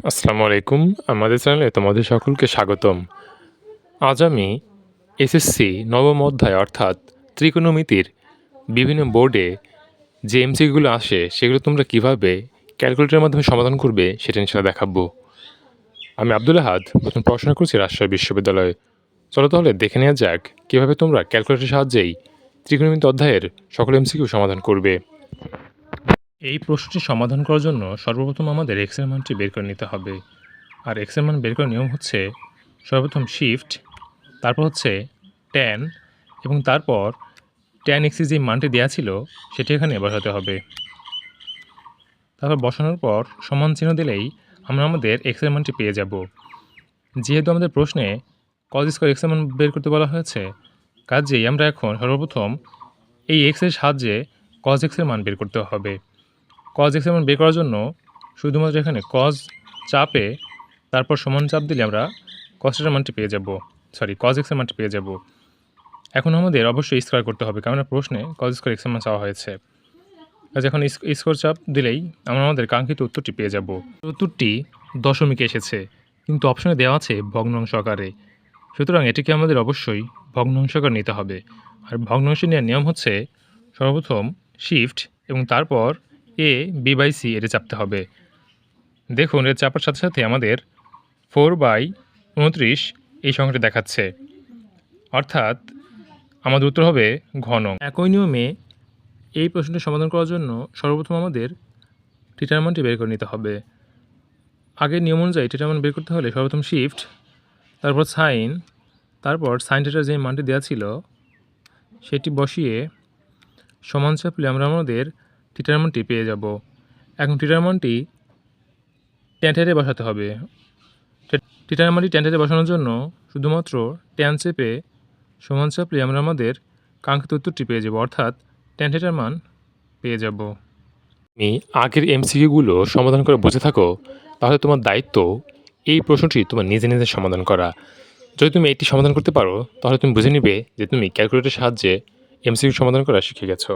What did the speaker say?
আসসালামু আলাইকুম। আমাদের চ্যানেলে তোমাদের সকলকে স্বাগতম। আজ আমি এসএসসি নবম অধ্যায় অর্থাৎ ত্রিকোণমিতির বিভিন্ন বোর্ডে যে এমসিকিউগুলো আসে সেগুলো তোমরা কিভাবে ক্যালকুলেটরের মাধ্যমে সমাধান করবে সেটা ইনশাআল্লাহ দেখাবো। আমি আব্দুল আহাদ, প্রথম পড়াশোনা করছি রাজশাহী বিশ্ববিদ্যালয়ে। চলো তাহলে দেখে নেওয়া যাক কীভাবে তোমরা ক্যালকুলেটরের সাহায্যেই ত্রিকোণমিতি অধ্যায়ের সকল এমসিকিউ সমাধান করবে। এই প্রশ্নটি সমাধান করার জন্য সর্বপ্রথম আমাদের এক্সের মানটি বের করে নিতে হবে। আর এক্সের মান বের করার নিয়ম হচ্ছে সর্বপ্রথম শিফট, তারপর হচ্ছে ট্যান, এবং তারপর ট্যান এক্সে যে মানটি দেওয়া ছিল সেটি এখানে বসাতে হবে। তারপর বসানোর পর সমান চিহ্ন দিলেই আমরা আমাদের এক্সের মানটি পেয়ে যাব। যেহেতু আমাদের প্রশ্নে কজ স্কোয়ার এক্সের মান বের করতে বলা হয়েছে, কাজেই আমরা এখন সর্বপ্রথম এই এক্সের সাহায্যে কজ এক্সের মান বের করতে হবে। কজ এক্সের মান বের করার জন্য শুধুমাত্র এখানে কজ চাপে তারপর সমান চাপ দিলে আমরা কজের মানটি পেয়ে যাব, কজ এক্সের মানটি পেয়ে যাব। এখন আমাদের অবশ্যই স্কোয়ার করতে হবে, কারণ প্রশ্নে কজ স্কোয়ার এক্সের মান চাওয়া হয়েছে। কাজে এখন স্কোয়ার চাপ দিলেই আমরা আমাদের কাঙ্ক্ষিত উত্তরটি পেয়ে যাব। উত্তরটি দশমিকে এসেছে, কিন্তু অপশনে দেওয়া আছে ভগ্নাংশ আকারে, সুতরাং এটিকে আমাদের অবশ্যই ভগ্নাংশ আকারে নিতে হবে। আর ভগ্নাংশ নেওয়ার নিয়ম হচ্ছে সর্বপ্রথম শিফট এবং তারপর a/b/c এটা চাপতে হবে। দেখুন এর চাপার সাথে সাথে আমাদের 4/29 এই সংখ্যাটি দেখাচ্ছে, অর্থাৎ আমাদের উত্তর হবে ঘ নং। একই নিয়মে এই প্রশ্নটি সমাধান করার জন্য সর্বপ্রথম আমাদের থিটার মানটি বের করে নিতে হবে। আগের নিয়ম অনুযায়ী থিটার মান বের করতে হলে সর্বপ্রথম শিফট, তারপর সাইন, তারপর সাইন থিটার যে মানটি দেওয়া ছিল সেটি বসিয়ে সমান চাপলে আমরা আমাদের থিটার মানটি পেয়ে যাব। এখন থিটার মানটি ট্যান থিটায় বসাতে হবে। থিটার মানটি ট্যান থিটায় বসানোর জন্য শুধুমাত্র ট্যান চেপে সমান চাপলে আমরা আমাদের কাঙ্ক্ষিত উত্তরটি পেয়ে যাব, অর্থাৎ ট্যান থিটার মান পেয়ে যাব। তুমি আগের এমসিকিউগুলো সমাধান করে বুঝে থাকো, তাহলে তোমার দায়িত্ব এই প্রশ্নটি তোমার নিজে নিজে সমাধান করা। যদি তুমি এটি সমাধান করতে পারো তাহলে তুমি বুঝে নিবে যে তুমি ক্যালকুলেটরের সাহায্যে এমসিকিউ সমাধান করা শিখে গেছো।